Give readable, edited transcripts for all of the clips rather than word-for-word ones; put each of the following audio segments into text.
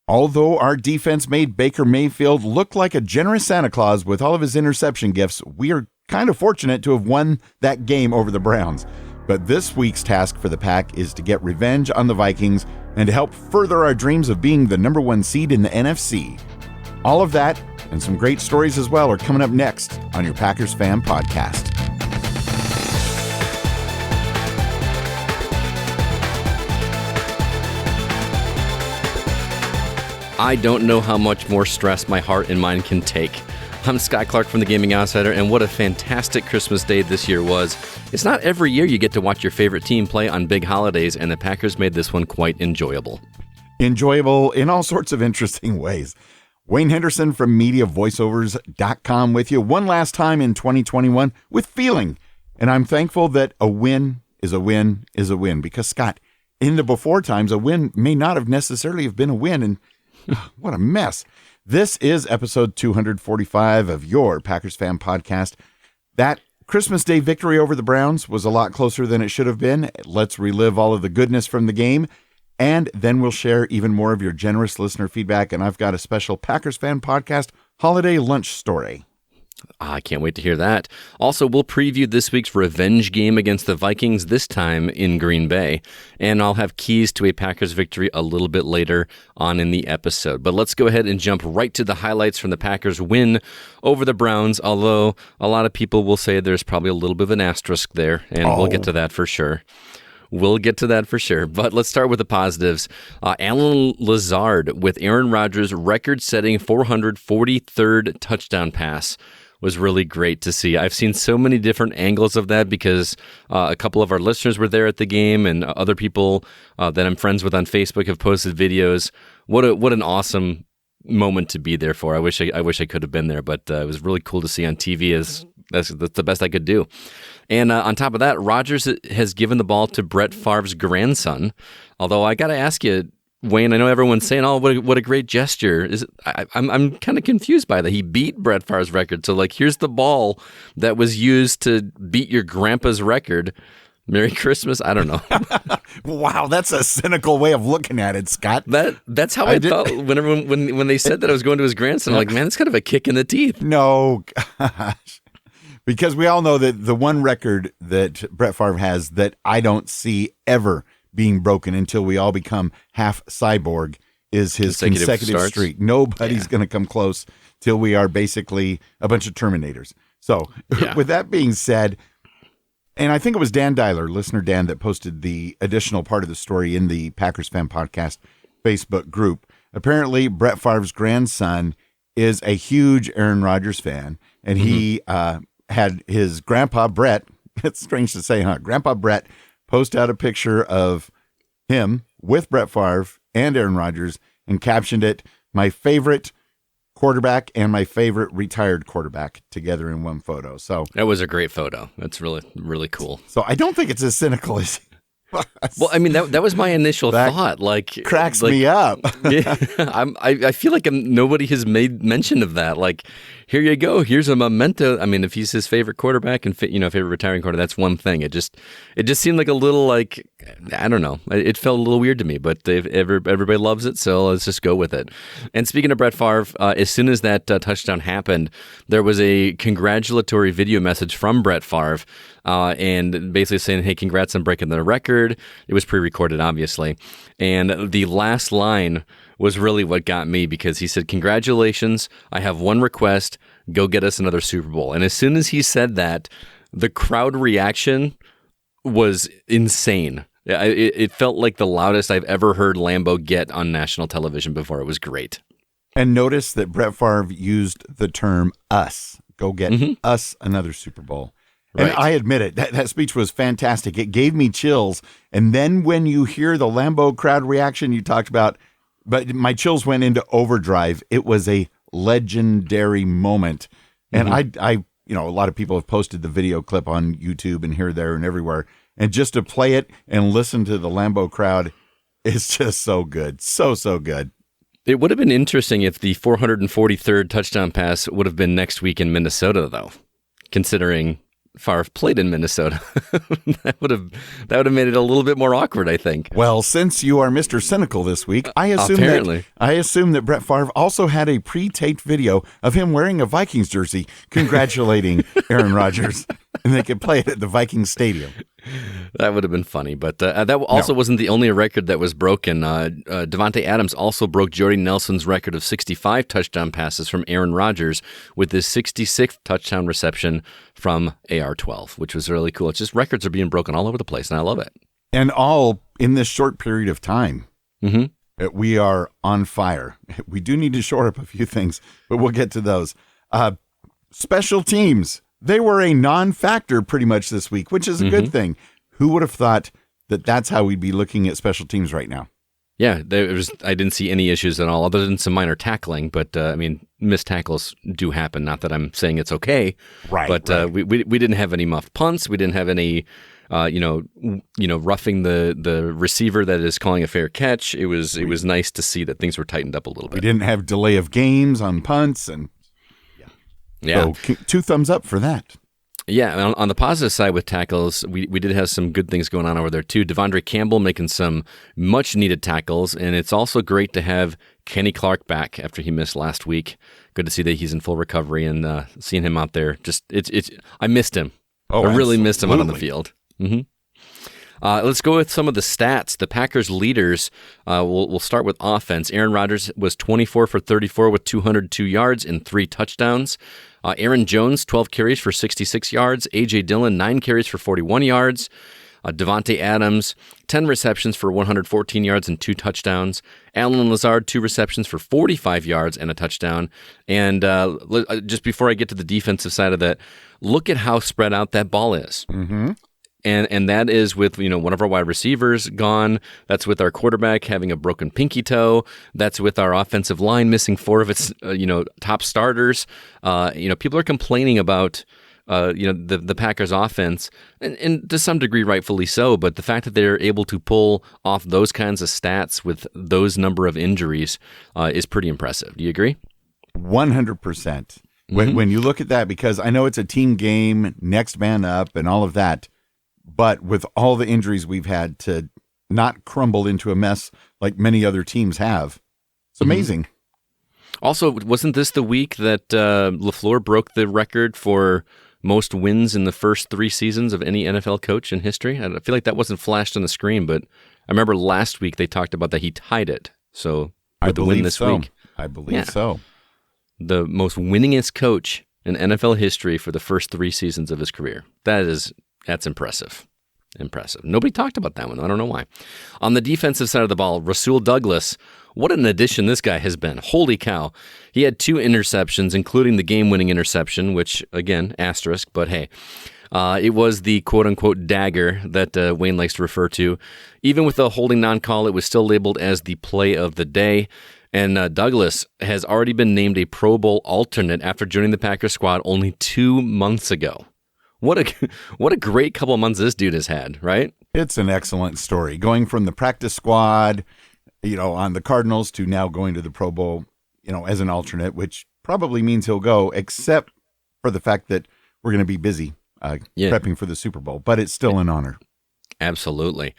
Although our defense made Baker Mayfield look like a generous Santa Claus with all of his interception gifts, we are kind of fortunate to have won that game over the Browns. But this week's task for the Pack is to get revenge on the Vikings and to help further our dreams of being the number one seed in the NFC. All of that and some great stories as well are coming up next on your Packers Fan Podcast. I don't know how much more stress my heart and mind can take. I'm Scott Clark from The Gaming Outsider, and what a fantastic Christmas day this year was. It's not every year you get to watch your favorite team play on big holidays, and the Packers made this one quite enjoyable. Enjoyable in all sorts of interesting ways. Wayne Henderson from MediaVoiceovers.com with you one last time in 2021 with feeling. And I'm thankful that a win is a win is a win. Because, Scott, in the before times, a win may not have necessarily have been a win, and what a mess. This is episode 245 of your Packers Fan Podcast. That Christmas Day victory over the Browns was a lot closer than it should have been. Let's relive all of the goodness from the game, and then we'll share even more of your generous listener feedback, and I've got a special Packers Fan Podcast holiday lunch story. I can't wait to hear that. Also, we'll preview this week's revenge game against the Vikings, this time in Green Bay. And I'll have keys to a Packers victory a little bit later on in the episode. But let's go ahead and jump right to the highlights from the Packers' win over the Browns, although a lot of people will say there's probably a little bit of an asterisk there, and we'll get to that for sure. But let's start with the positives. Alan Lazard with Aaron Rodgers' record-setting 443rd touchdown pass was really great to see. I've seen so many different angles of that because a couple of our listeners were there at the game, and other people that I'm friends with on Facebook have posted videos. What an awesome moment to be there for. I wish I could have been there, but it was really cool to see on TV. That's the best I could do. And on top of that, Rodgers has given the ball to Brett Favre's grandson. Although I got to ask you, Wayne, I know everyone's saying, "Oh, what a great gesture!" I'm kind of confused by that. He beat Brett Favre's record, so here's the ball that was used to beat your grandpa's record. Merry Christmas. I don't know. Wow, that's a cynical way of looking at it, Scott. That's how I felt when they said that I was going to his grandson. I'm like, man, it's kind of a kick in the teeth. No, gosh. Because we all know that the one record that Brett Favre has that I don't see ever being broken until we all become half cyborg is his consecutive streak. Nobody's going to come close till we are basically a bunch of Terminators. So with that being said, and I think it was Dan Dyler, listener Dan, that posted the additional part of the story in the Packers Fan Podcast Facebook group. Apparently, Brett Favre's grandson is a huge Aaron Rodgers fan, and he had his grandpa Brett, it's strange to say, huh? Grandpa Brett post out a picture of him with Brett Favre and Aaron Rodgers and captioned it, "My favorite quarterback and my favorite retired quarterback together in one photo." So that was a great photo. That's really, really cool. So I don't think it's as cynical as well, I mean, that was my initial thought. Cracks me up. I feel like nobody has made mention of that. Here you go. Here's a memento. I mean, if he's his favorite quarterback and favorite retiring quarterback, that's one thing. It just seemed like a little I don't know. It felt a little weird to me, but everybody loves it, so let's just go with it. And speaking of Brett Favre, as soon as that touchdown happened, there was a congratulatory video message from Brett Favre, and basically saying, "Hey, congrats on breaking the record." It was pre-recorded, obviously, and the last line was really what got me, because he said, "Congratulations, I have one request, go get us another Super Bowl." And as soon as he said that, the crowd reaction was insane. It felt like the loudest I've ever heard Lambeau get on national television before. It was great. And notice that Brett Favre used the term us, go get us another Super Bowl. And I admit it, that speech was fantastic. It gave me chills. And then when you hear the Lambeau crowd reaction you talked about, but my chills went into overdrive. It was a legendary moment. And I a lot of people have posted the video clip on YouTube and here, there, and everywhere. And just to play it and listen to the Lambeau crowd is just so good. So good. It would have been interesting if the 443rd touchdown pass would have been next week in Minnesota, though, considering Favre played in Minnesota. that would have made it a little bit more awkward, I think. Well, since you are Mr. Cynical this week, I assume that Brett Favre also had a pre-taped video of him wearing a Vikings jersey congratulating Aaron Rodgers, and they could play it at the Vikings stadium. That would have been funny, but that also wasn't the only record that was broken. Davante Adams also broke Jordy Nelson's record of 65 touchdown passes from Aaron Rodgers with his 66th touchdown reception from AR-12, which was really cool. It's just records are being broken all over the place, and I love it. And all in this short period of time. Mm-hmm. We are on fire. We do need to shore up a few things, but we'll get to those. Special teams. They were a non-factor pretty much this week, which is a good thing. Who would have thought that that's how we'd be looking at special teams right now? Yeah, I didn't see any issues at all, other than some minor tackling. But, missed tackles do happen. Not that I'm saying it's okay. Right. But we didn't have any muffed punts. We didn't have any, roughing the receiver that is calling a fair catch. It was nice to see that things were tightened up a little bit. We didn't have delay of games on punts and... Yeah. So 2 thumbs up for that. Yeah, on the positive side with tackles, we did have some good things going on over there too. Devondre Campbell making some much-needed tackles, and it's also great to have Kenny Clark back after he missed last week. Good to see that he's in full recovery and seeing him out there. I missed him. Oh, I really missed him out on the absolutely. field. Let's go with some of the stats. The Packers leaders, we'll start with offense. Aaron Rodgers was 24 for 34 with 202 yards and 3 touchdowns. Aaron Jones, 12 carries for 66 yards. A.J. Dillon, 9 carries for 41 yards. Davante Adams, 10 receptions for 114 yards and 2 touchdowns. Allen Lazard, 2 receptions for 45 yards and a touchdown. And just before I get to the defensive side of that, look at how spread out that ball is. Mm-hmm. And that is with, one of our wide receivers gone. That's with our quarterback having a broken pinky toe. That's with our offensive line missing 4 of its, top starters. People are complaining about, the Packers offense, and to some degree, rightfully so. But the fact that they're able to pull off those kinds of stats with those number of injuries is pretty impressive. Do you agree? 100%. When you look at that, because I know it's a team game, next man up, and all of that. But with all the injuries we've had to not crumble into a mess like many other teams have, it's amazing. Also, wasn't this the week that LeFleur broke the record for most wins in the first 3 seasons of any NFL coach in history? I feel like that wasn't flashed on the screen, but I remember last week they talked about that he tied it. So with the win this week, I believe so. The most winningest coach in NFL history for the first 3 seasons of his career. That's impressive. Nobody talked about that one. I don't know why. On the defensive side of the ball, Rasul Douglas, what an addition this guy has been. Holy cow. He had 2 interceptions, including the game-winning interception, which, again, asterisk, but hey. It was the quote-unquote dagger that Wayne likes to refer to. Even with the holding non-call, it was still labeled as the play of the day. And Douglas has already been named a Pro Bowl alternate after joining the Packers squad only 2 months ago. What a great couple of months this dude has had, right? It's an excellent story. Going from the practice squad, on the Cardinals to now going to the Pro Bowl, as an alternate, which probably means he'll go, except for the fact that we're going to be busy prepping for the Super Bowl. But it's still an honor. Absolutely.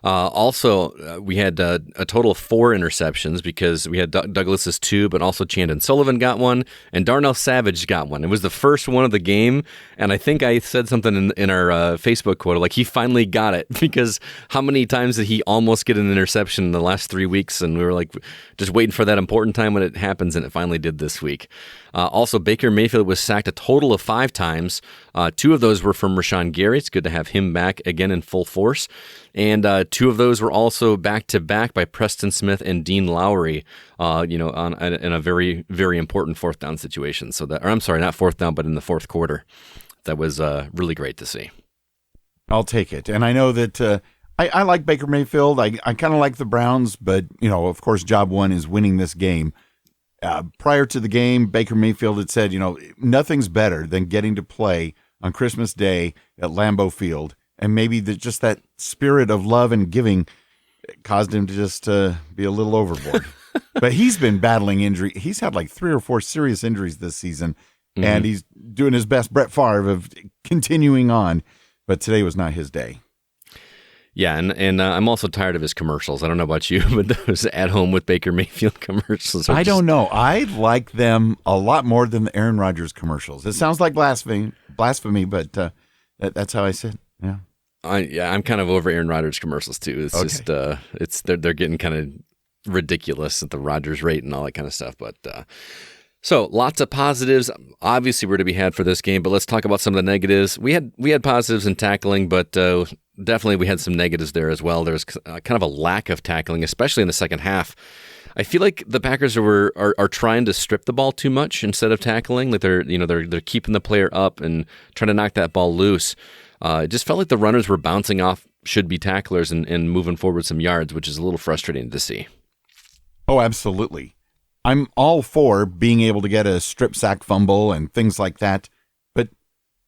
Also, we had a total of 4 interceptions because we had Douglas's 2, but also Chandon Sullivan got one, and Darnell Savage got one. It was the first one of the game, and I think I said something in our Facebook quote, like he finally got it, because how many times did he almost get an interception in the last 3 weeks, and we were like just waiting for that important time when it happens, and it finally did this week. Also, Baker Mayfield was sacked a total of 5 times. 2 of those were from Rashawn Gary. It's good to have him back again in full force. And 2 of those were also back-to-back by Preston Smith and Dean Lowry, in a very, very important 4th down situation. Not 4th down, but in the 4th quarter. That was really great to see. I'll take it. And I know that I like Baker Mayfield. I kind of like the Browns, but, of course, job one is winning this game. Prior to the game, Baker Mayfield had said, nothing's better than getting to play on Christmas Day at Lambeau Field. And maybe just that spirit of love and giving caused him to just be a little overboard. But he's been battling injury. He's had like 3 or 4 serious injuries this season. Mm-hmm. And he's doing his best, Brett Favre, of continuing on, but today was not his day. Yeah, and I'm also tired of his commercials. I don't know about you, but those at home with Baker Mayfield commercials. I don't know. I like them a lot more than the Aaron Rodgers commercials. It sounds like blasphemy, but that's how I sit. Yeah. I'm kind of over Aaron Rodgers commercials too. It's Okay. just they're getting kind of ridiculous at the Rodgers rate and all that kind of stuff. But so lots of positives obviously were to be had for this game, but let's talk about some of the negatives. We had positives in tackling, but definitely we had some negatives there as well. There's kind of a lack of tackling, especially in the second half. I feel like the Packers are trying to strip the ball too much instead of tackling. Like they're keeping the player up and trying to knock that ball loose. It just felt like the runners were bouncing off should-be tacklers and moving forward some yards, which is a little frustrating to see. Oh, absolutely. I'm all for being able to get a strip sack fumble and things like that. But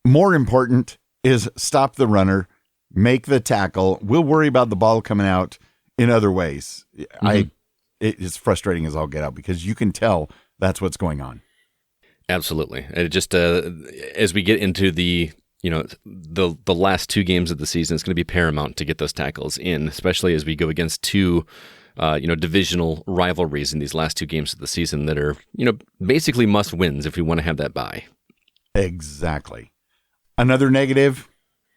more important is stop the runner, make the tackle. We'll worry about the ball coming out in other ways. Mm-hmm. It is frustrating as all get out because you can tell that's what's going on. Absolutely. It just as we get into the last two games of the season, it's going to be paramount to get those tackles in, especially as we go against two divisional rivalries in these last two games of the season that are, basically must wins if we want to have that bye. Exactly. Another negative,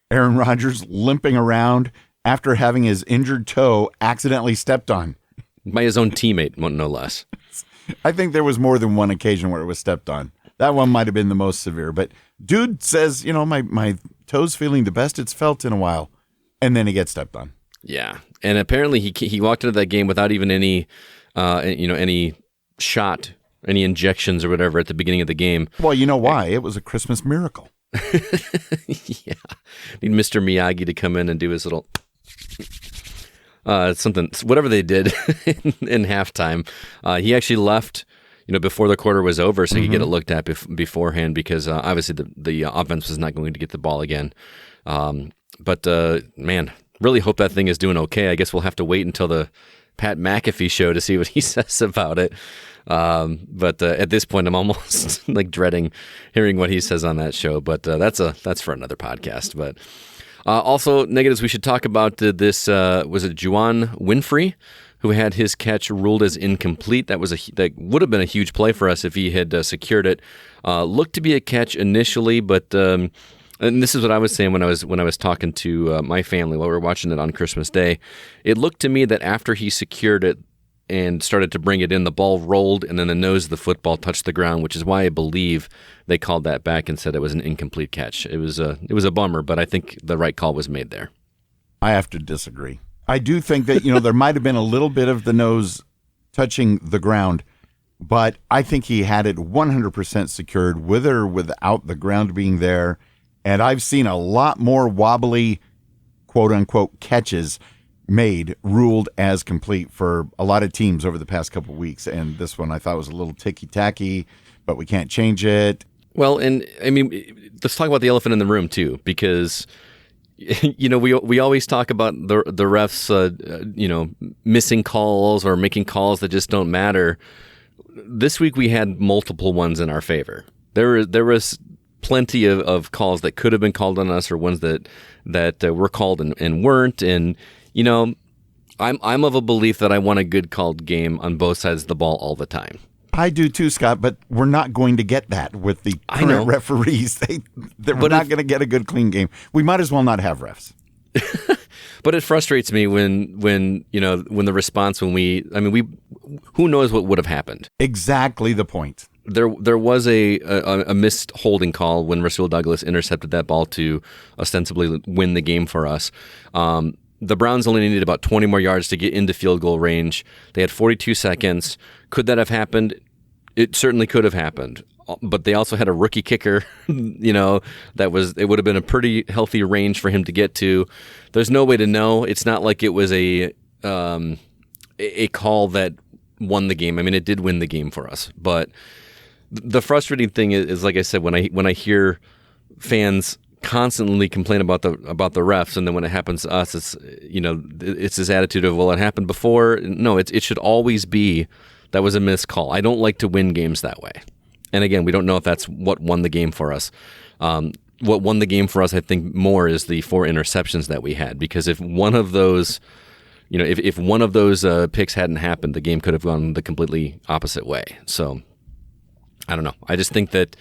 Aaron Rodgers limping around after having his injured toe accidentally stepped on. By his own teammate, no less. I think there was more than one occasion where it was stepped on. That one might have been the most severe, but dude says, my toe's feeling the best it's felt in a while, and then he gets stepped on. Yeah, and apparently he walked into that game without even any shot, any injections or whatever at the beginning of the game. Well, you know why? It was a Christmas miracle. Yeah, need Mr. Miyagi to come in and do his little something, whatever they did in halftime. He actually left, before the quarter was over, so he could get it looked at beforehand because obviously the offense was not going to get the ball again. But man. Really hope that thing is doing okay. I guess we'll have to wait until the Pat McAfee show to see what he says about it. But at this point, I'm almost like dreading hearing what he says on that show. But that's for another podcast. But also negatives we should talk about. This was it Juwan Winfrey, who had his catch ruled as incomplete. That would have been a huge play for us if he had secured it. Looked to be a catch initially, but. And this is what I was saying when I was talking to my family while we were watching it on Christmas Day. It looked to me that after he secured it and started to bring it in, the ball rolled and then the nose of the football touched the ground, which is why I believe they called that back and said it was an incomplete catch. It was a bummer, but I think the right call was made there. I have to disagree. I do think that there might have been a little bit of the nose touching the ground, but I think he had it 100% secured with or without the ground being there. And I've seen a lot more wobbly, quote-unquote, catches made, ruled as complete for a lot of teams over the past couple of weeks. And this one I thought was a little ticky-tacky, but we can't change it. Well, and I mean, let's talk about the elephant in the room, too, because, we always talk about the refs, missing calls or making calls that just don't matter. This week we had multiple ones in our favor. There was plenty of calls that could have been called on us or ones that were called and weren't. And, I'm of a belief that I want a good called game on both sides of the ball all the time. I do too, Scott, but we're not going to get that with the current referees. We're not going to get a good, clean game. We might as well not have refs. But it frustrates me when the response who knows what would have happened. Exactly the point. There was a missed holding call when Rasul Douglas intercepted that ball to ostensibly win the game for us. The Browns only needed about 20 more yards to get into field goal range. They had 42 seconds. Could that have happened? It certainly could have happened. But they also had a rookie kicker, it would have been a pretty healthy range for him to get to. There's no way to know. It's not like it was a call that won the game. I mean, it did win the game for us, but the frustrating thing is, like I said, when I hear fans constantly complain about the refs, and then when it happens to us, it's this attitude of, well, it happened before. No, it should always be that was a missed call. I don't like to win games that way. And again, we don't know if that's what won the game for us. what won the game for us, I think, more is the 4 interceptions that we had. Because if one of those, if one of those picks hadn't happened, the game could have gone the completely opposite way. So I don't know. I just think that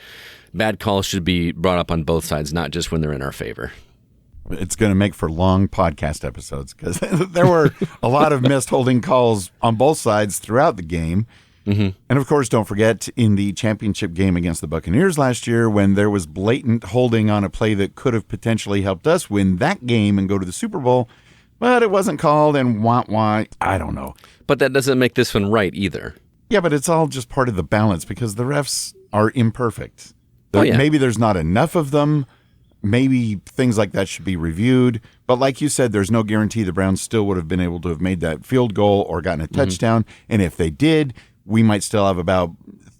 bad calls should be brought up on both sides, not just when they're in our favor. It's going to make for long podcast episodes because there were a lot of missed holding calls on both sides throughout the game. Mm-hmm. And of course, don't forget in the championship game against the Buccaneers last year when there was blatant holding on a play that could have potentially helped us win that game and go to the Super Bowl, but it wasn't called and why, I don't know. But that doesn't make this one right either. Yeah, but it's all just part of the balance because the refs are imperfect. Yeah. Maybe there's not enough of them. Maybe things like that should be reviewed. But like you said, there's no guarantee the Browns still would have been able to have made that field goal or gotten a touchdown. And if they did, we might still have about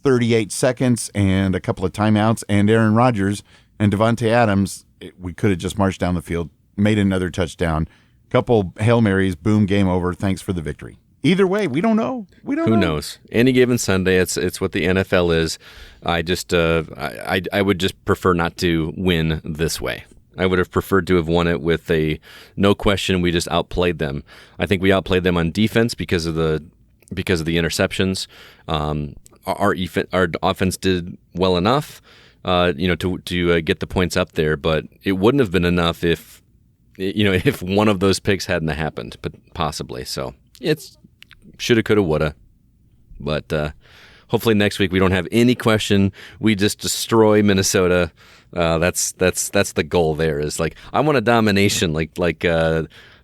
38 seconds and a couple of timeouts. And Aaron Rodgers and Devontae Adams, we could have just marched down the field, made another touchdown, couple Hail Marys, boom, game over. Thanks for the victory. Either way, we don't know. Who knows? Any given Sunday, it's what the NFL is. I just I would just prefer not to win this way. I would have preferred to have won it with a no question. We just outplayed them. I think we outplayed them on defense because of the interceptions. Our offense did well enough, to get the points up there, but it wouldn't have been enough if one of those picks hadn't happened, but possibly. So it's shoulda, coulda, woulda. But hopefully next week we don't have any question. We just destroy Minnesota. That's the goal. There is I want a domination like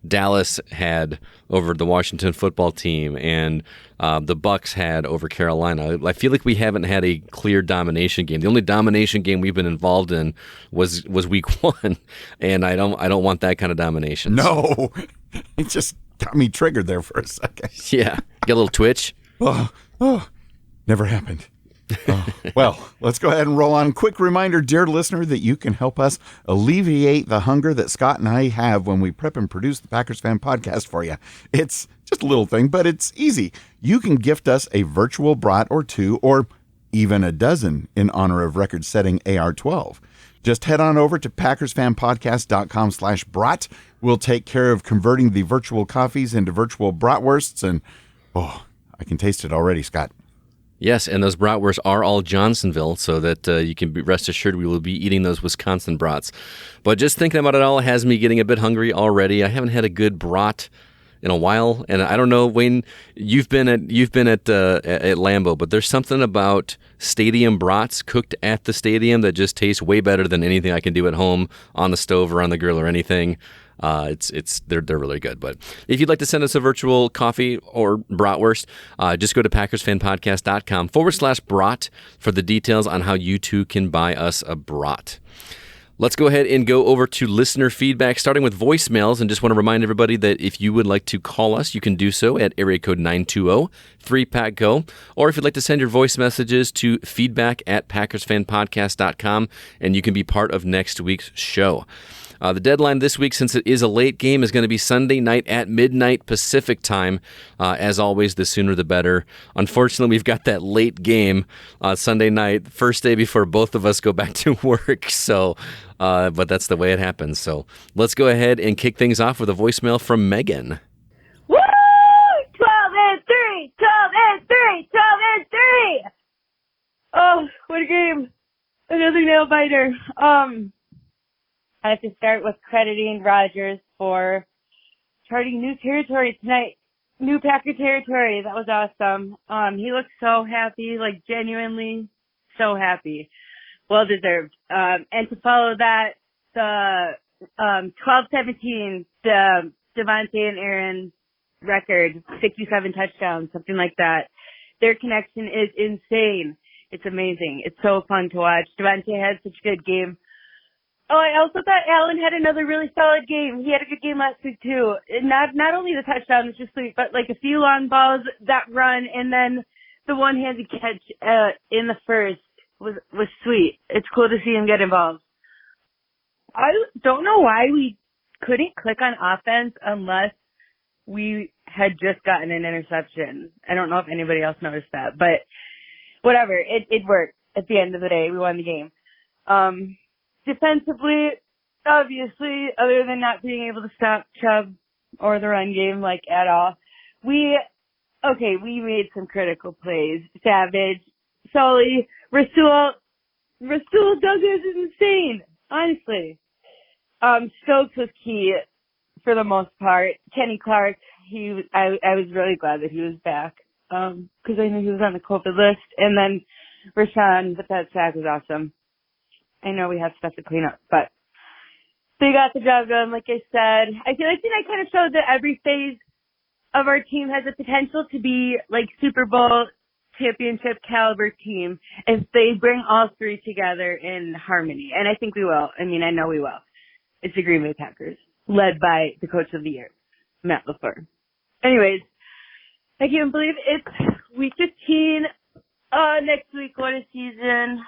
Dallas had over the Washington football team and the Bucs had over Carolina. I feel like we haven't had a clear domination game. The only domination game we've been involved in was week 1, and I don't want that kind of domination. No, it just got me triggered there for a second. Yeah, get a little twitch. Oh, never happened. Well, let's go ahead and roll on. Quick reminder, dear listener, that you can help us alleviate the hunger that Scott and I have when we prep and produce the Packers Fan Podcast for you. It's just a little thing, but it's easy. You can gift us a virtual brat or 2 or even a dozen in honor of record-setting AR-12. Just head on over to PackersFanPodcast.com/brat. We'll take care of converting the virtual coffees into virtual bratwursts, and I can taste it already, Scott. Yes, and those bratwursts are all Johnsonville, so that you can rest assured we will be eating those Wisconsin brats. But just thinking about it all has me getting a bit hungry already. I haven't had a good brat in a while, and I don't know, Wayne, you've been at Lambeau, but there's something about stadium brats cooked at the stadium that just tastes way better than anything I can do at home on the stove or on the grill or anything. They're really good. But if you'd like to send us a virtual coffee or bratwurst, just go to PackersFanPodcast.com/brat for the details on how you too can buy us a brat. Let's go ahead and go over to listener feedback, starting with voicemails. And just want to remind everybody that if you would like to call us, you can do so at area code 920-3PACGO. Or if you'd like to send your voice messages to feedback@PackersFanPodcast.com, and you can be part of next week's show. The deadline this week, since it is a late game, is going to be Sunday night at midnight Pacific time. As always, the sooner the better. Unfortunately, we've got that late game Sunday night, first day before both of us go back to work. So, but that's the way it happens. So let's go ahead and kick things off with a voicemail from Megan. Woo! 12-3! 12-3! 12-3! Oh, what a game. Another nail biter. I have to start with crediting Rodgers for charting new territory tonight. New Packer territory. That was awesome. He looked so happy, genuinely so happy. Well deserved. And to follow that, the 12-17, the Devontae and Aaron record, 67 touchdowns, something like that. Their connection is insane. It's amazing. It's so fun to watch. Devontae had such a good game. Oh, I also thought Allen had another really solid game. He had a good game last week too. Not only the touchdown, which was sweet, but a few long balls, that run, and then the one-handed catch in the first was sweet. It's cool to see him get involved. I don't know why we couldn't click on offense unless we had just gotten an interception. I don't know if anybody else noticed that, but whatever. It worked. At the end of the day, we won the game. defensively, obviously, other than not being able to stop Chubb or the run game, like, at all, we made some critical plays. Savage, Sully, Rasul Douglas is insane, honestly. Stokes was key for the most part. Kenny Clark, I was really glad that he was back, because I knew he was on the COVID list. And then Rashawn, but that sack was awesome. I know we have stuff to clean up, but they got the job done, like I said. I feel like I kind of showed that every phase of our team has the potential to be like Super Bowl championship caliber team if they bring all three together in harmony. And I think we will. I mean, I know we will. It's the Green Bay Packers, led by the coach of the year, Matt LaFleur. Anyways, I can't believe it's week 15. Next week, what a season.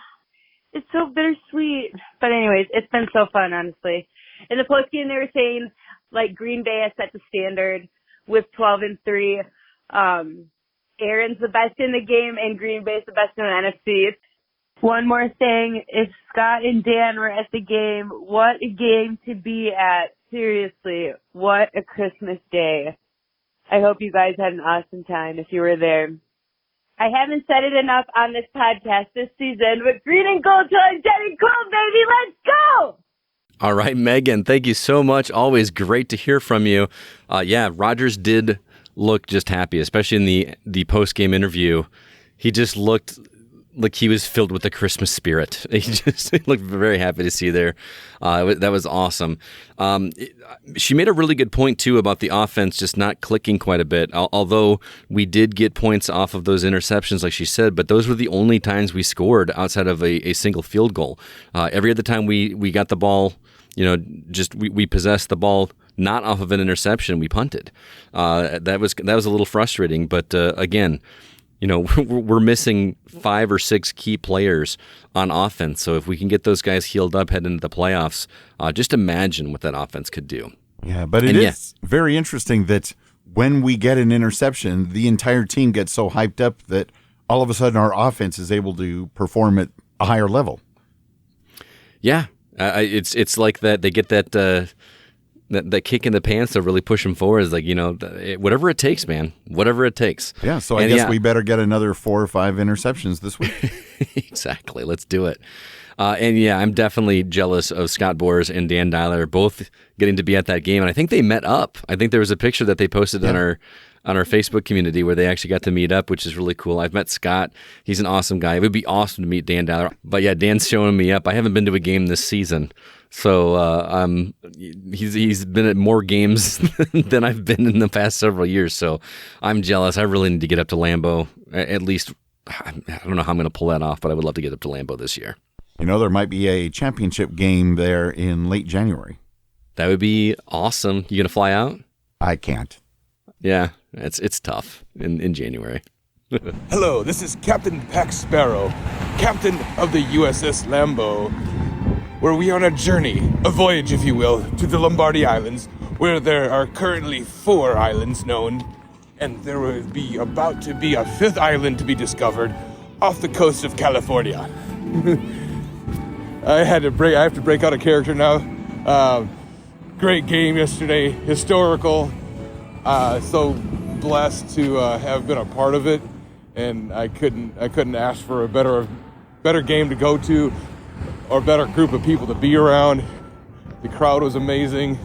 It's so bittersweet. But anyways, it's been so fun, honestly. In the postgame, they were saying, like, Green Bay has set the standard with 12-3. Aaron's the best in the game, and Green Bay's the best in the NFC. One more thing, if Scott and Dan were at the game, what a game to be at. Seriously, what a Christmas day. I hope you guys had an awesome time if you were there. I haven't said it enough on this podcast this season, but green and gold till I'm dead and cold, baby. Let's go! All right, Megan, thank you so much. Always great to hear from you. Rodgers did look just happy, especially in the post-game interview. He just looked like he was filled with the Christmas spirit. He looked very happy to see there. That was awesome. She made a really good point, too, about the offense just not clicking quite a bit, although we did get points off of those interceptions, like she said, but those were the only times we scored outside of a single field goal. Every other time we got the ball, we possessed the ball not off of an interception, we punted. That was a little frustrating, but again, we're missing 5 or 6 key players on offense. So if we can get those guys healed up heading into the playoffs, just imagine what that offense could do. Yeah, but it is very interesting that when we get an interception, the entire team gets so hyped up that all of a sudden our offense is able to perform at a higher level. Yeah, it's like that. They get that kick in the pants to really push them forward. Is like, whatever it takes, man. Whatever it takes. Yeah, so I guess we better get another 4 or 5 interceptions this week. Exactly. Let's do it. I'm definitely jealous of Scott Boras and Dan Dyler both getting to be at that game. And I think they met up. I think there was a picture that they posted on our Facebook community where they actually got to meet up, which is really cool. I've met Scott. He's an awesome guy. It would be awesome to meet Dan Dyler. But yeah, Dan's showing me up. I haven't been to a game this season. So he's been at more games than I've been in the past several years. So I'm jealous. I really need to get up to Lambeau. At least, I don't know how I'm going to pull that off, but I would love to get up to Lambeau this year. There might be a championship game there in late January. That would be awesome. You going to fly out? I can't. Yeah, it's tough in January. Hello, this is Captain Pack Sparrow, captain of the USS Lambeau, where we are on a journey, a voyage, if you will, to the Lombardy Islands, where there are currently 4 islands known, and there will be about to be a 5th island to be discovered off the coast of California. I have to break out a character now. Great game yesterday, historical. So blessed to have been a part of it, and I couldn't ask for a better game to go to, or a better group of people to be around. The crowd was amazing.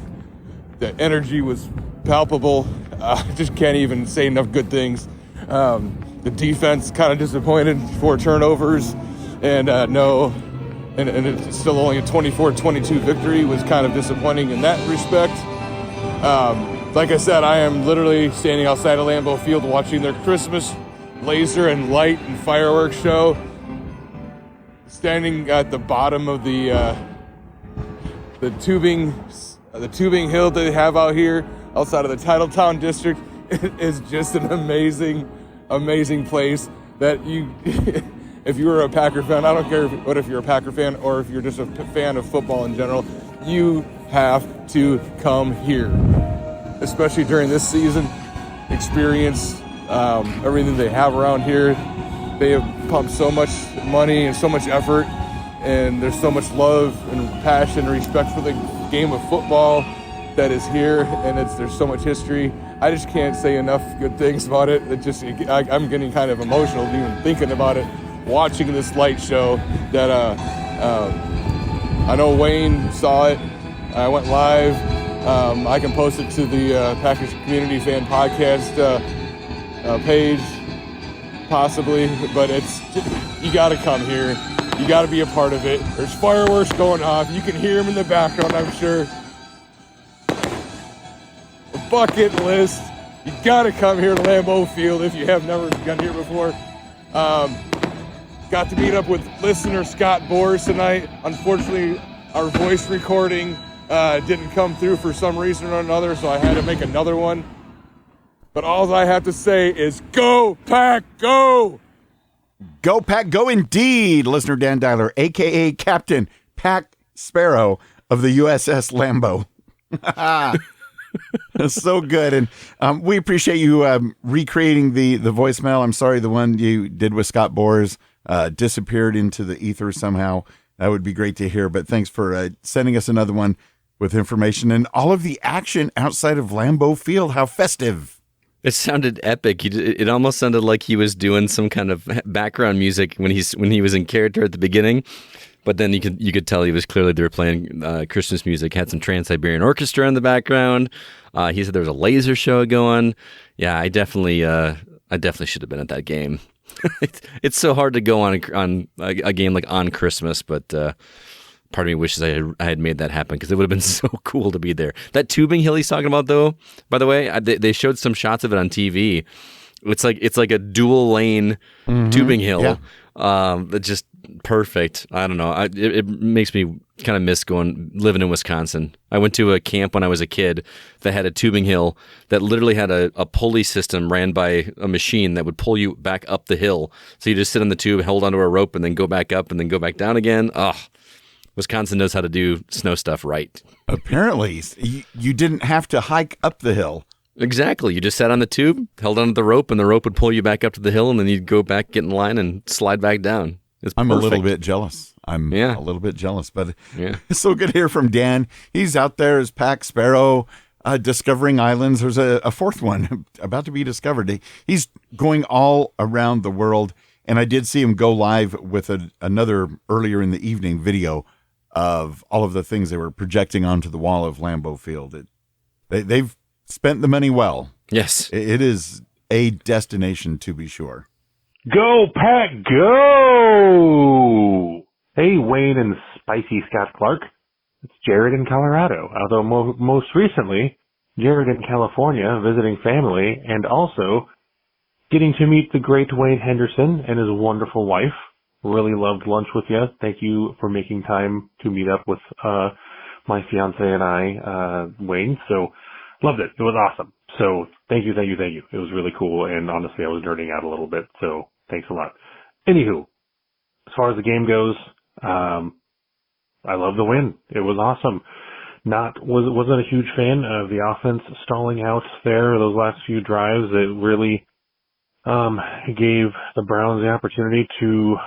The energy was palpable. I just can't even say enough good things. The defense kind of disappointed, 4 turnovers, and it's still only a 24-22 victory was kind of disappointing in that respect. Like I said, I am literally standing outside of Lambeau Field watching their Christmas laser and light and fireworks show. Standing at the bottom of the tubing hill that they have out here outside of the Titletown district is just an amazing place that you, if you were a Packer fan, I don't care if you're a Packer fan or if you're just a fan of football in general, you have to come here, especially during this season. Experience everything they have around here. They have pumped so much money and so much effort and there's so much love and passion and respect for the game of football that is here, and there's so much history. I just can't say enough good things about it. I'm getting kind of emotional even thinking about it, watching this light show that I know Wayne saw it. I went live. I can post it to the Packers Community Fan Podcast page, possibly, but you got to come here. You got to be a part of it. There's fireworks going off. You can hear them in the background, I'm sure. A bucket list. You got to come here to Lambeau Field if you have never been here before. Got to meet up with listener Scott Boers tonight. Unfortunately, our voice recording didn't come through for some reason or another, so I had to make another one. But all I have to say is go, Pack, go! Go, Pack, go indeed, listener Dan Dyler, a.k.a. Captain Pack Sparrow of the USS Lambeau. That's so good. And we appreciate you recreating the voicemail. I'm sorry the one you did with Scott Boers disappeared into the ether somehow. That would be great to hear. But thanks for sending us another one with information and all of the action outside of Lambeau Field. How festive. It sounded epic. It almost sounded like he was doing some kind of background music when he was in character at the beginning. But then you could tell they were playing Christmas music. Had some Trans-Siberian Orchestra in the background. He said there was a laser show going. Yeah, I definitely should have been at that game. It's so hard to go on a game like on Christmas, but part of me wishes I had made that happen because it would have been so cool to be there. That tubing hill he's talking about, though, by the way, they showed some shots of it on TV. It's like a dual lane tubing hill. Yeah. That's just perfect. I don't know. It makes me kind of miss living in Wisconsin. I went to a camp when I was a kid that had a tubing hill that literally had a pulley system ran by a machine that would pull you back up the hill. So you just sit on the tube, hold onto a rope, and then go back up and then go back down again. Wisconsin knows how to do snow stuff right. Apparently, you didn't have to hike up the hill. Exactly. You just sat on the tube, held onto the rope, and the rope would pull you back up to the hill, and then you'd go back, get in line, and slide back down. I'm a little bit jealous. A little bit jealous, but it's so good to hear from Dan. He's out there as Pack Sparrow, discovering islands. There's a fourth one about to be discovered. He's going all around the world, and I did see him go live with another earlier in the evening video of all of the things they were projecting onto the wall of Lambeau Field. They've spent the money well. Yes. It is a destination to be sure. Go, Pack, go! Hey, Wayne and Spicy Scott Clark. It's Jared in Colorado, although most recently, Jared in California visiting family and also getting to meet the great Wayne Henderson and his wonderful wife. Really loved lunch with you. Thank you for making time to meet up with my fiance and I, Wayne. So loved it. It was awesome. So thank you. It was really cool. And honestly, I was nerding out a little bit. So thanks a lot. Anywho, as far as the game goes, I love the win. It was awesome. Wasn't a huge fan of the offense stalling out there those last few drives. It really gave the Browns the opportunity to,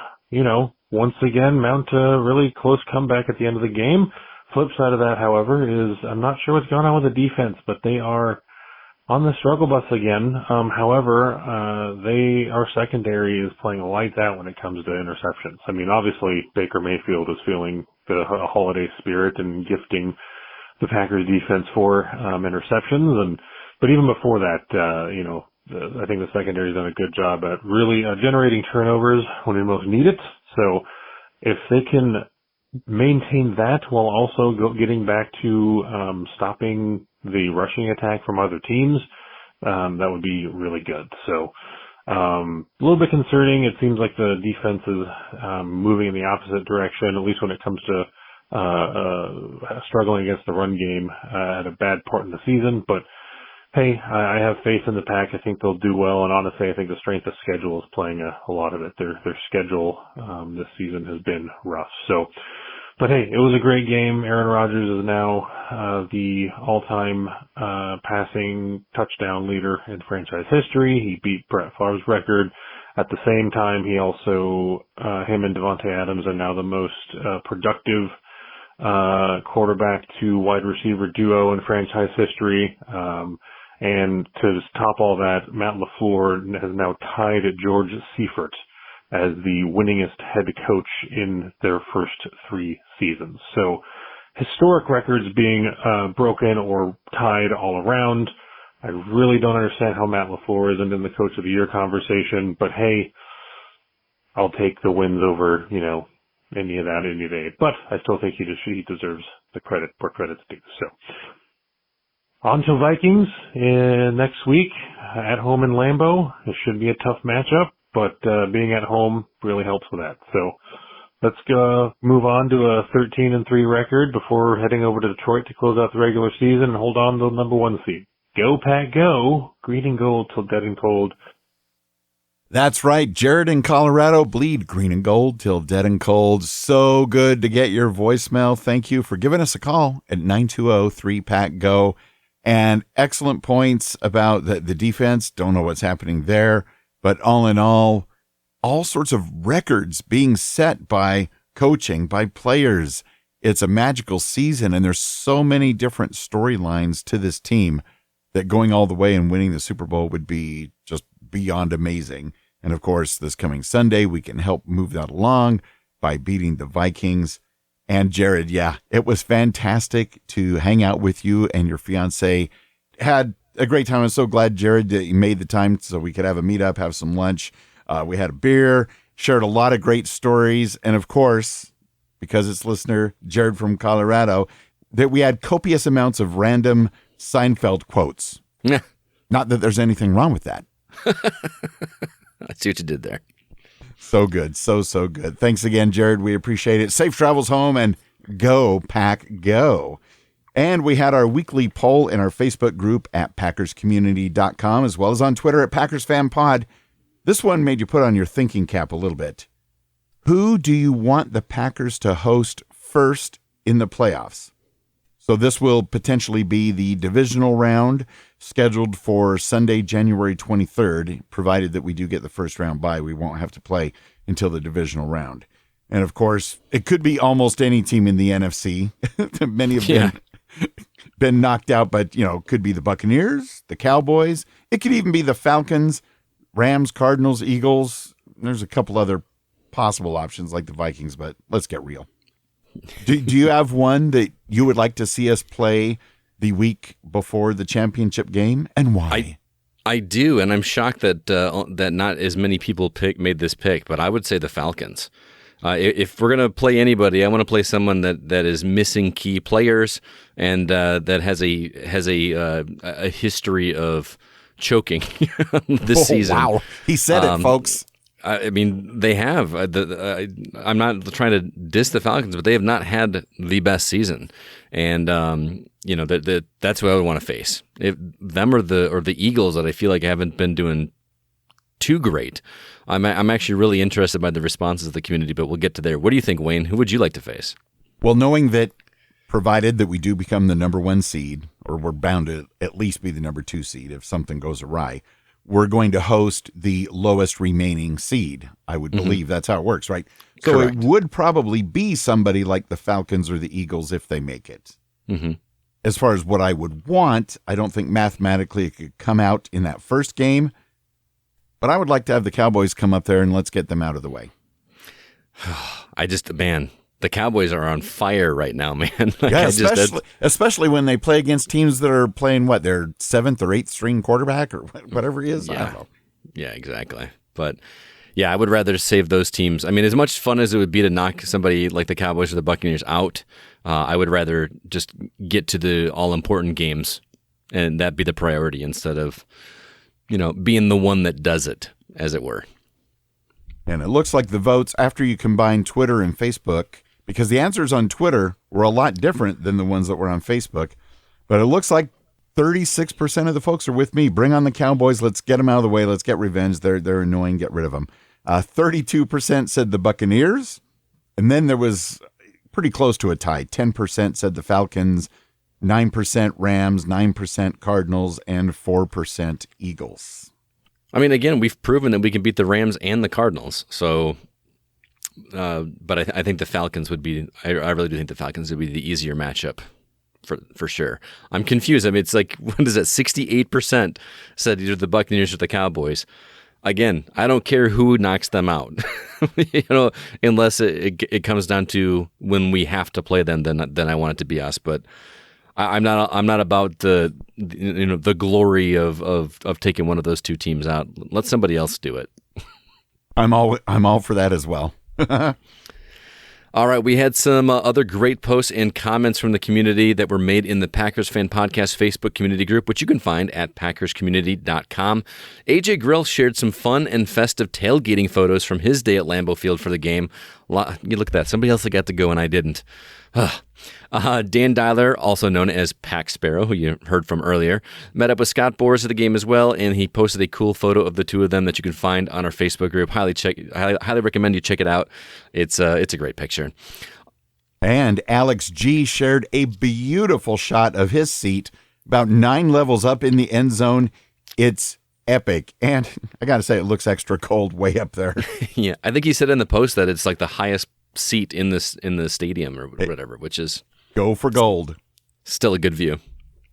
once again mount a really close comeback at the end of the game. Flip side of that, however, is I'm not sure what's going on with the defense, but they are on the struggle bus again. However, our secondary is playing lights out when it comes to interceptions. I mean, obviously Baker Mayfield is feeling the holiday spirit and gifting the Packers defense for interceptions, but even before that, I think the secondary's done a good job at really generating turnovers when we most need it. So if they can maintain that while also getting back to stopping the rushing attack from other teams, that would be really good. So a little bit concerning. It seems like the defense is moving in the opposite direction, at least when it comes to struggling against the run game at a bad part in the season. But hey, I have faith in the Pack. I think they'll do well, and honestly, I think the strength of schedule is playing a lot of it. Their schedule this season has been rough. So, but hey, it was a great game. Aaron Rodgers is now the all-time passing touchdown leader in franchise history. He beat Brett Favre's record. At the same time, he also, him and Devontae Adams are now the most productive quarterback to wide receiver duo in franchise history. And to top all that, Matt LaFleur has now tied George Seifert as the winningest head coach in their first 3 seasons. So historic records being broken or tied all around. I really don't understand how Matt LaFleur isn't in the Coach of the Year conversation, but hey, I'll take the wins over, any of that any day. But I still think he deserves the credit where credit's due. So on to Vikings next week at home in Lambeau. It should be a tough matchup, but being at home really helps with that. So let's go move on to a 13-3 record before heading over to Detroit to close out the regular season and hold on to the number 1 seed. Go Pack Go! Green and gold till dead and cold. That's right. Jared in Colorado, bleed green and gold till dead and cold. So good to get your voicemail. Thank you for giving us a call at 920-3PACK-GO. And excellent points about the defense. Don't know what's happening there. But all in all sorts of records being set by coaching, by players. It's a magical season, and there's so many different storylines to this team that going all the way and winning the Super Bowl would be just beyond amazing. And of course, this coming Sunday, we can help move that along by beating the Vikings. And Jared, yeah, it was fantastic to hang out with you and your fiance. Had a great time. I'm so glad, Jared, that you made the time so we could have a meetup, have some lunch. We had a beer, shared a lot of great stories. And of course, because it's listener Jared from Colorado, that we had copious amounts of random Seinfeld quotes. Yeah. Not that there's anything wrong with that. I see what you did there. So good. So good. Thanks again, Jared. We appreciate it. Safe travels home and go Pack Go. And we had our weekly poll in our Facebook group at PackersCommunity.com, as well as on Twitter at Packers Fan Pod. This one made you put on your thinking cap a little bit. Who do you want the Packers to host first in the playoffs? So this will potentially be the divisional round scheduled for Sunday, January 23rd, provided that we do get the first round bye. We won't have to play until the divisional round. And of course, it could be almost any team in the NFC. Many have been knocked out, but could be the Buccaneers, the Cowboys. It could even be the Falcons, Rams, Cardinals, Eagles. There's a couple other possible options like the Vikings, but let's get real. Do you have one that you would like to see us play the week before the championship game, and why? I do, and I'm shocked that that not as many people made this pick, but I would say the Falcons. If we're going to play anybody, I want to play someone that is missing key players and that has a history of choking this season. Wow, he said it, folks. I mean, they have. I'm not trying to diss the Falcons, but they have not had the best season, and that's who I would want to face. Them or the Eagles that I feel like haven't been doing too great. I'm actually really interested by the responses of the community, but we'll get to there. What do you think, Wayne? Who would you like to face? Well, knowing that, provided that we do become the number 1 seed, or we're bound to at least be the number 2 seed if something goes awry, we're going to host the lowest remaining seed. I would believe that's how it works, right? So Correct. It would probably be somebody like the Falcons or the Eagles if they make it. Mm-hmm. As far as what I would want, I don't think mathematically it could come out in that first game, but I would like to have the Cowboys come up there and let's get them out of the way. The Cowboys are on fire right now, man. Especially when they play against teams that are playing their 7th or 8th string quarterback or whatever he is. Yeah. I don't know. Yeah, exactly. But yeah, I would rather save those teams. I mean, as much fun as it would be to knock somebody like the Cowboys or the Buccaneers out, I would rather just get to the all-important games and that be the priority instead of, being the one that does it, as it were. And it looks like the votes after you combine Twitter and Facebook, because the answers on Twitter were a lot different than the ones that were on Facebook. But it looks like 36% of the folks are with me. Bring on the Cowboys. Let's get them out of the way. Let's get revenge. They're annoying. Get rid of them. 32% said the Buccaneers. And then there was pretty close to a tie. 10% said the Falcons, 9% Rams, 9% Cardinals, and 4% Eagles. I mean, again, we've proven that we can beat the Rams and the Cardinals. So, but I think the Falcons would be. I really do think the Falcons would be the easier matchup for sure. I'm confused. I mean, it's like, what is that? 68% said either the Buccaneers or the Cowboys. Again, I don't care who knocks them out, unless it comes down to when we have to play them. Then I want it to be us. But I'm not about the glory of taking one of those two teams out. Let somebody else do it. I'm all for that as well. All right, we had some other great posts and comments from the community that were made in the Packers Fan Podcast Facebook community group, which you can find at packerscommunity.com. AJ Grill shared some fun and festive tailgating photos from his day at Lambeau Field for the game. You look at that. Somebody else got to go and I didn't. Dan Dyler, also known as Pack Sparrow, who you heard from earlier, met up with Scott Boras at the game as well, and he posted a cool photo of the two of them that you can find on our Facebook group. Highly recommend you check it out. It's a great picture. And Alex G shared a beautiful shot of his seat about 9 levels up in the end zone. It's epic. And I got to say, it looks extra cold way up there. Yeah, I think he said in the post that it's like the highest seat in the stadium or whatever, which is go for gold. Still a good view.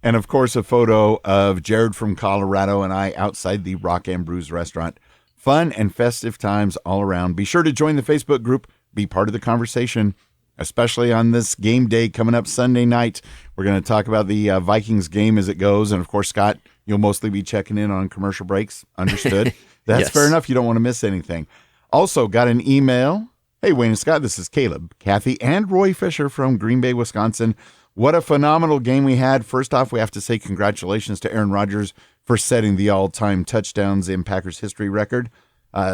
And of course, a photo of Jared from Colorado and I outside the Rock and Brews restaurant. Fun and festive times all around. Be sure to join the Facebook group, be part of the conversation, especially on this game day coming up Sunday night. We're going to talk about the Vikings game as it goes. And of course, Scott, you'll mostly be checking in on commercial breaks. Understood. That's Yes. Fair enough. You don't want to miss anything. Also got an email. Hey, Wayne and Scott, this is Caleb, Kathy, and Roy Fisher from Green Bay, Wisconsin. What a phenomenal game we had. First off, we have to say congratulations to Aaron Rodgers for setting the all-time touchdowns in Packers history record.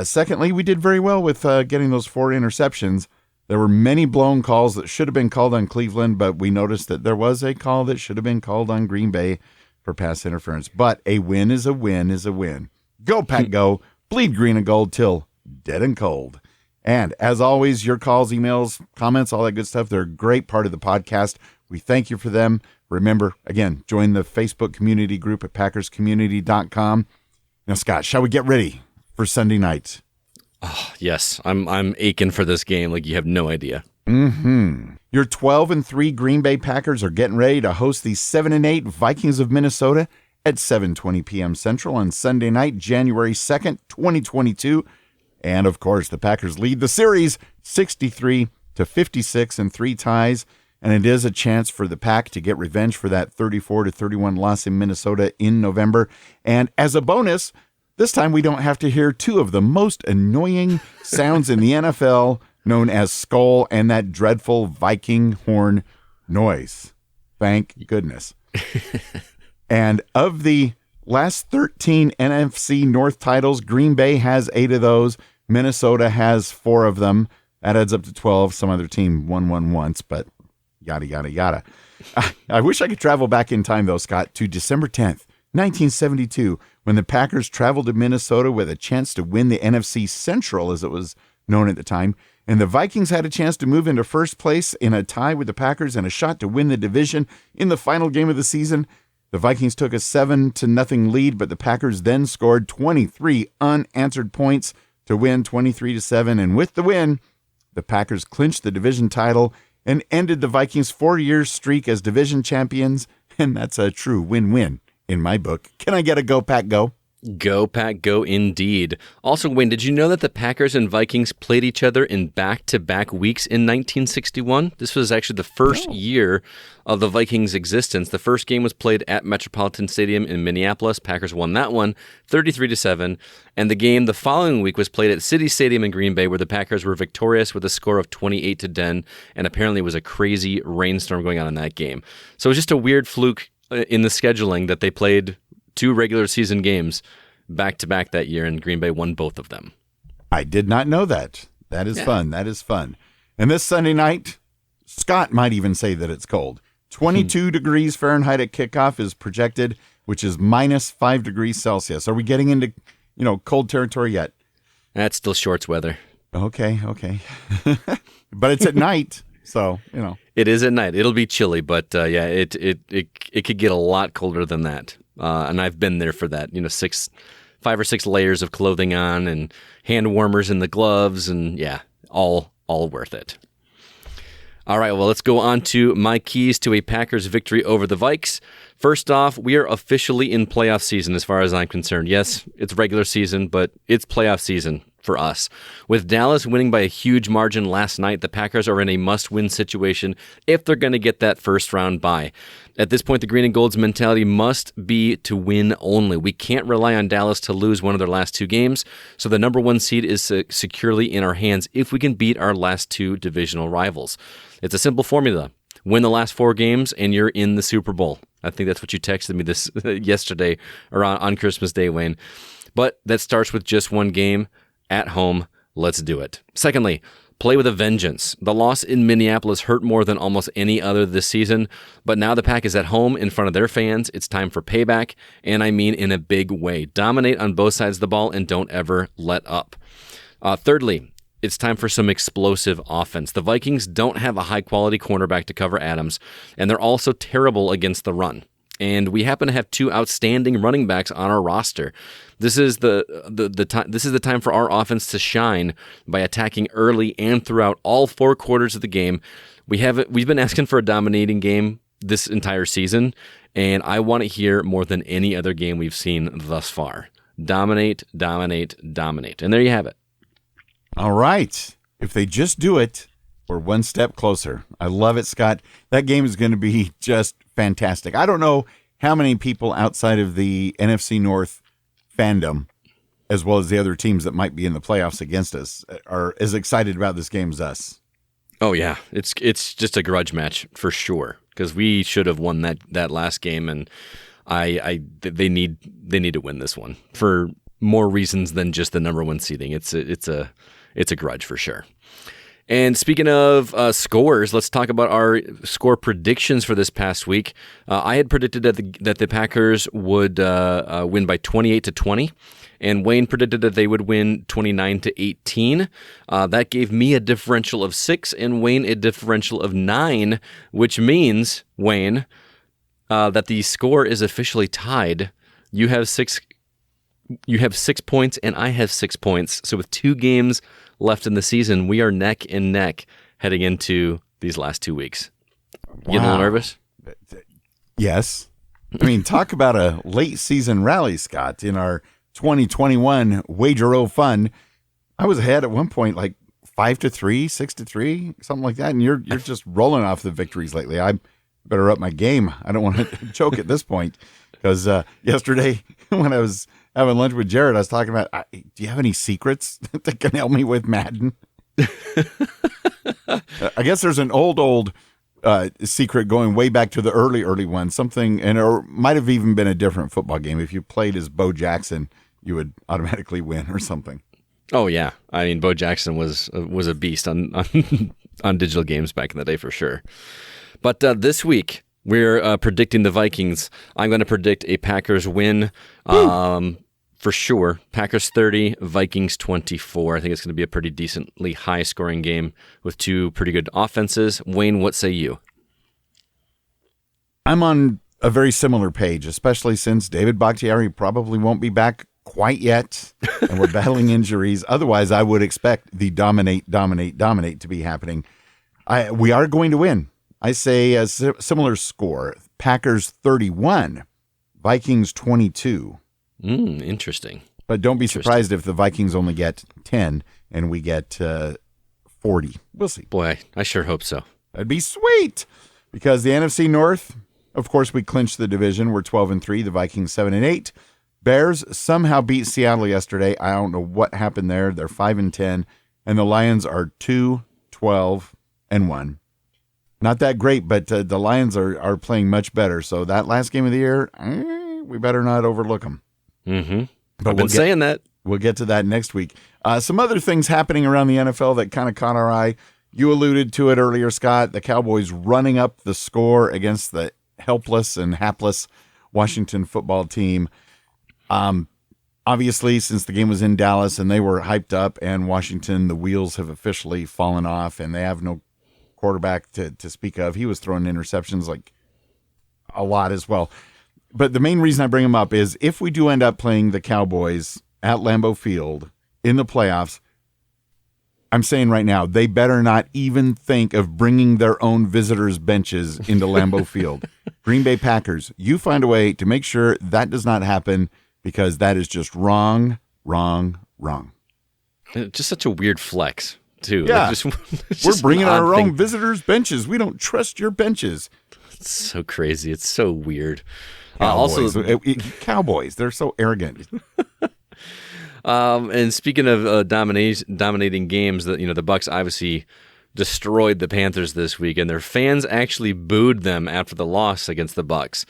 Secondly, we did very well with getting those 4 interceptions. There were many blown calls that should have been called on Cleveland, but we noticed that there was a call that should have been called on Green Bay for pass interference. But a win is a win is a win. Go, Pack, go. Bleed green and gold till dead and cold. And as always, your calls, emails, comments, all that good stuff, they're a great part of the podcast. We thank you for them. Remember, again, join the Facebook community group at packerscommunity.com. Now, Scott, shall we get ready for Sunday night? Oh, yes, I'm aching for this game like you have no idea. Your 12-3 Green Bay Packers are getting ready to host the 7-8 Vikings of Minnesota at 7:20 p.m. Central on Sunday night, January 2nd, 2022. And, of course, the Packers lead the series 63-56 in 3 ties. And it is a chance for the Pack to get revenge for that 34-31 loss in Minnesota in November. And as a bonus, this time we don't have to hear 2 of the most annoying sounds in the NFL, known as skull and that dreadful Viking horn noise. Thank goodness. And of the last 13 NFC North titles, Green Bay has 8 of those. Minnesota has 4 of them. That adds up to 12. Some other team won once, but yada, yada, yada. I wish I could travel back in time, though, Scott, to December 10th, 1972, when the Packers traveled to Minnesota with a chance to win the NFC Central, as it was known at the time. And the Vikings had a chance to move into first place in a tie with the Packers and a shot to win the division in the final game of the season. The Vikings took a 7-0 lead, but the Packers then scored 23 unanswered points to win 23-7. And with the win, the Packers clinched the division title and ended the Vikings' 4-year streak as division champions. And that's a true win-win in my book. Can I get a go, Pack, go? Go, Pack, go indeed. Also, Wayne, did you know that the Packers and Vikings played each other in back-to-back weeks in 1961? This was actually the first year of the Vikings' existence. The first game was played at Metropolitan Stadium in Minneapolis. Packers won that one 33-7. And the game the following week was played at City Stadium in Green Bay, where the Packers were victorious with a score of 28-10. And apparently it was a crazy rainstorm going on in that game. So it was just a weird fluke in the scheduling that they played 2 regular season games back-to-back that year, and Green Bay won both of them. I did not know that. That is fun. That is fun. And this Sunday night, Scott might even say that it's cold. 22 degrees Fahrenheit at kickoff is projected, which is minus 5 degrees Celsius. Are we getting into, cold territory yet? That's still shorts weather. Okay. But it's at night, so, It is at night. It'll be chilly, but it could get a lot colder than that. And I've been there for that, 6 5 or 6 layers of clothing on and hand warmers in the gloves, and yeah, all worth it. All right, well, let's go on to my keys to a Packers victory over the Vikes. First off, we are officially in playoff season as far as I'm concerned. Yes, it's regular season, but it's playoff season for us. With Dallas winning by a huge margin last night, the Packers are in a must-win situation if they're going to get that first-round bye. At this point, the Green and Gold's mentality must be to win only. We can't rely on Dallas to lose one of their last 2 games, so the number 1 seed is securely in our hands if we can beat our last 2 divisional rivals. It's a simple formula. Win the last 4 games, and you're in the Super Bowl. I think that's what you texted me this yesterday or on Christmas Day, Wayne. But that starts with just 1 game at home. Let's do it. Secondly, play with a vengeance. The loss in Minneapolis hurt more than almost any other this season, but now the Pack is at home in front of their fans. It's time for payback, and I mean in a big way. Dominate on both sides of the ball and don't ever let up. Thirdly, it's time for some explosive offense. The Vikings don't have a high-quality cornerback to cover Adams, and they're also terrible against the run. And we happen to have 2 outstanding running backs on our roster. This is the time for our offense to shine by attacking early and throughout all 4 quarters of the game. We've been asking for a dominating game this entire season, and I want it here more than any other game we've seen thus far. Dominate, dominate, dominate. And there you have it. All right. If they just do it, we're 1 step closer. I love it, Scott. That game is going to be just fantastic. I don't know how many people outside of the NFC North fandom, as well as the other teams that might be in the playoffs against us, are as excited about this game as us. Oh yeah, it's just a grudge match for sure, because we should have won that last game, and they need to win this one for more reasons than just the number 1 seeding. It's a grudge for sure. And speaking of scores, let's talk about our score predictions for this past week. I had predicted that the Packers would win by 28-20, and Wayne predicted that they would win 29-18. That gave me a differential of 6, and Wayne a differential of 9, which means, Wayne, that the score is officially tied. You have 6 points, and I have 6 points. So with 2 games left in the season, we are neck and neck heading into these last 2 weeks. You getting a little nervous? Yes. I mean, talk about a late season rally, Scott. In our 2021 Wager-O Fun, I was ahead at one point, like 5-3, 6-3, something like that. And you're just rolling off the victories lately. I better up my game. I don't want to choke at this point, because yesterday when I was having lunch with Jared, I was talking about, do you have any secrets that can help me with Madden? I guess there's an old secret going way back to the early one, something, and it might have even been a different football game. If you played as Bo Jackson, you would automatically win or something. Oh yeah, I mean, Bo Jackson was a beast on digital games back in the day for sure. But this week we're predicting the Vikings. I'm going to predict a Packers win. For sure. Packers 30, Vikings 24. I think it's going to be a pretty decently high-scoring game with 2 pretty good offenses. Wayne, what say you? I'm on a very similar page, especially since David Bakhtiari probably won't be back quite yet, and we're battling injuries. Otherwise, I would expect the dominate to be happening. We are going to win. I say a similar score. Packers 31, Vikings 22. Interesting. But don't be surprised if the Vikings only get 10 and we get 40. We'll see. Boy, I sure hope so. That'd be sweet, because the NFC North, of course, we clinched the division. We're 12-3. The Vikings 7-8. Bears somehow beat Seattle yesterday. I don't know what happened there. They're 5-10, and the Lions are 2-12-1. Not that great, but the Lions are playing much better. So that last game of the year, we better not overlook them. Mm-hmm. But I've been saying that. We'll get to that next week. Some other things happening around the NFL that kind of caught our eye. You alluded to it earlier, Scott. The Cowboys running up the score against the helpless and hapless Washington football team. Obviously, since the game was in Dallas and they were hyped up, and Washington, the wheels have officially fallen off, and they have no quarterback to speak of. He was throwing interceptions like a lot as well. But the main reason I bring them up is if we do end up playing the Cowboys at Lambeau Field in the playoffs, I'm saying right now, they better not even think of bringing their own visitors' benches into Lambeau Field. Green Bay Packers, you find a way to make sure that does not happen because that is just wrong. Just such a weird flex, too. Yeah. We're bringing our own thing. visitors' benches. We don't trust your benches. It's so crazy. It's so weird. Cowboys. Cowboys, they're so arrogant. And speaking of dominating games, the Bucs obviously destroyed the Panthers this week, and their fans actually booed them after the loss against the Bucs.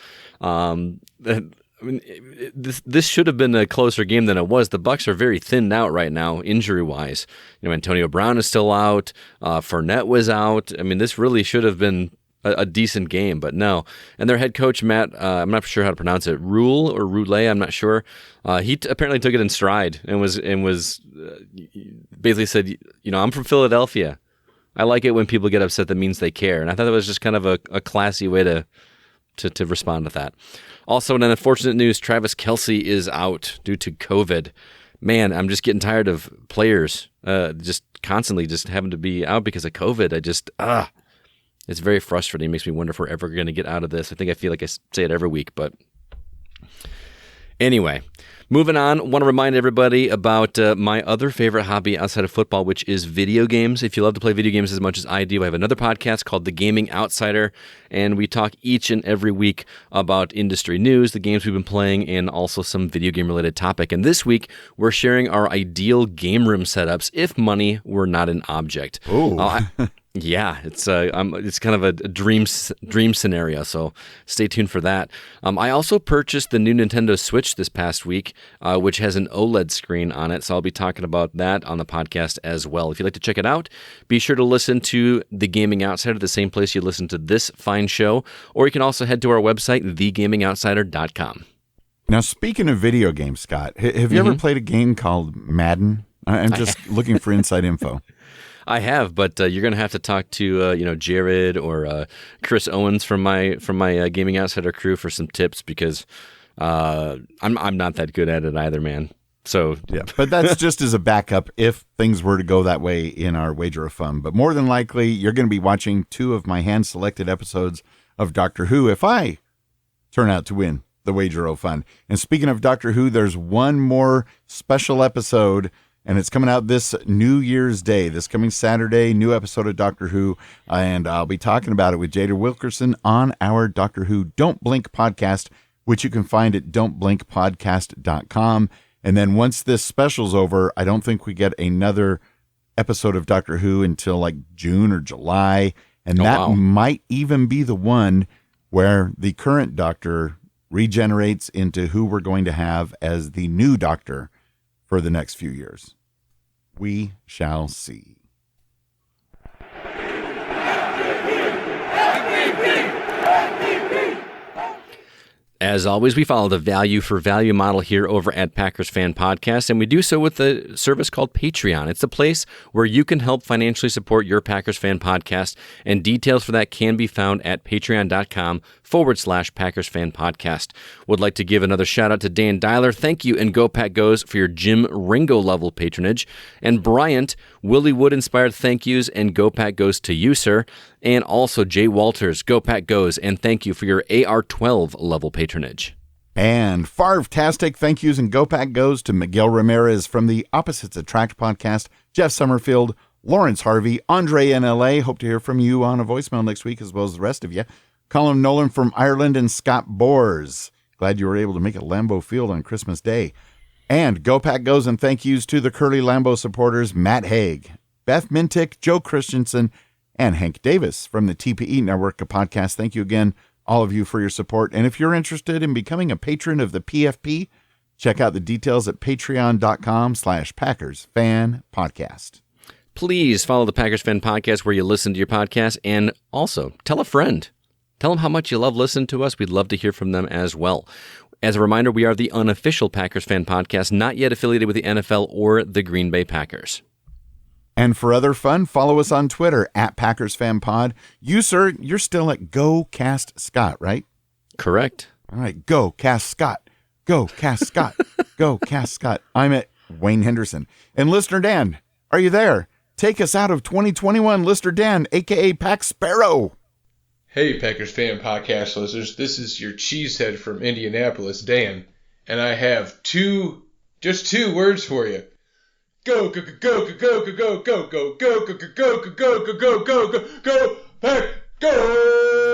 This should have been a closer game than it was. The Bucs are very thinned out right now, injury-wise. Antonio Brown is still out. Fournette was out. This really should have been a decent game, but no. And their head coach, Matt, I'm not sure how to pronounce it, Rule, I'm not sure. He apparently took it in stride and was basically said, I'm from Philadelphia. I like it when people get upset. That means they care. And I thought that was just kind of a classy way to respond to that. Also, in unfortunate news, Travis Kelce is out due to COVID. Man, I'm just getting tired of players just constantly just having to be out because of COVID. It's very frustrating. It makes me wonder if we're ever going to get out of this. I feel like I say it every week, but anyway, moving on. Want to remind everybody about my other favorite hobby outside of football, which is video games. If you love to play video games as much as I do, I have another podcast called The Gaming Outsider, and we talk each and every week about industry news, the games we've been playing, and also some video game related topic. And this week, we're sharing our ideal game room setups if money were not an object. Oh. Yeah, it's kind of a dream scenario, so stay tuned for that. I also purchased the new Nintendo Switch this past week, which has an OLED screen on it, so I'll be talking about that on the podcast as well. If you'd like to check it out, be sure to listen to The Gaming Outsider, the same place you listen to this fine show, or you can also head to our website, thegamingoutsider.com. Now, speaking of video games, Scott, have you ever played a game called Madden? I'm just looking for inside info. I have, but you're going to have to talk to Jared or Chris Owens from my Gaming Outsider crew for some tips because I'm not that good at it either, man. So yeah, but that's just as a backup if things were to go that way in our Wager of Fun. But more than likely, you're going to be watching 2 of my hand-selected episodes of Doctor Who if I turn out to win the Wager of Fun. And speaking of Doctor Who, there's one more special episode. And it's coming out this New Year's Day, this coming Saturday, new episode of Doctor Who. And I'll be talking about it with Jada Wilkerson on our Doctor Who Don't Blink podcast, which you can find at don'tblinkpodcast.com. And then once this special's over, I don't think we get another episode of Doctor Who until like June or July. And might even be the one where the current Doctor regenerates into who we're going to have as the new Doctor for the next few years. We shall see. As always, we follow the value for value model here over at Packers Fan Podcast, and we do so with a service called Patreon. It's a place where you can help financially support your Packers Fan Podcast, and details for that can be found at patreon.com/Packers Fan Podcast. Would like to give another shout out to Dan Dyler. Thank you, and Go Pack Goes for your Jim Ringo level patronage. And Bryant, Willie Wood inspired thank yous, and Go Pack Goes to you, sir. And also Jay Walters, Go Pack Goes, and thank you for your AR12 level patronage. And Favre-tastic thank yous and Go Pack Goes to Miguel Ramirez from the Opposites Attract podcast, Jeff Summerfield, Lawrence Harvey, Andre in LA. Hope to hear from you on a voicemail next week as well as the rest of you. Colin Nolan from Ireland and Scott Boers. Glad you were able to make it Lambeau Field on Christmas Day. And Go Pack Goes and thank yous to the Curly Lambeau supporters, Matt Haig, Beth Mintick, Joe Christensen, and Hank Davis from the TPE Network of Podcasts. Thank you again, all of you, for your support. And if you're interested in becoming a patron of the PFP, check out the details at patreon.com/Packers Fan Podcast. Please follow the Packers Fan Podcast where you listen to your podcast, and also tell a friend. Tell them how much you love listening to us. We'd love to hear from them as well. As a reminder, we are the Unofficial Packers Fan Podcast, not yet affiliated with the NFL or the Green Bay Packers. And for other fun, follow us on Twitter at Packers Fan Pod. You, sir, you're still at GoCastScott, right? Correct. All right, go, Cass Scott. Go, Cass Scott. Go, Cass Scott. I'm at Wayne Henderson. And Listener Dan, are you there? Take us out of 2021, Listener Dan, a.k.a. Pack Sparrow. Hey, Packers Fan Podcast listeners. This is your cheesehead from Indianapolis, Dan. And I have just two words for you. Go, go, go, go, go, go, go, go, go, go, go, go, go, go, go, go, go, go, go, Pack, go!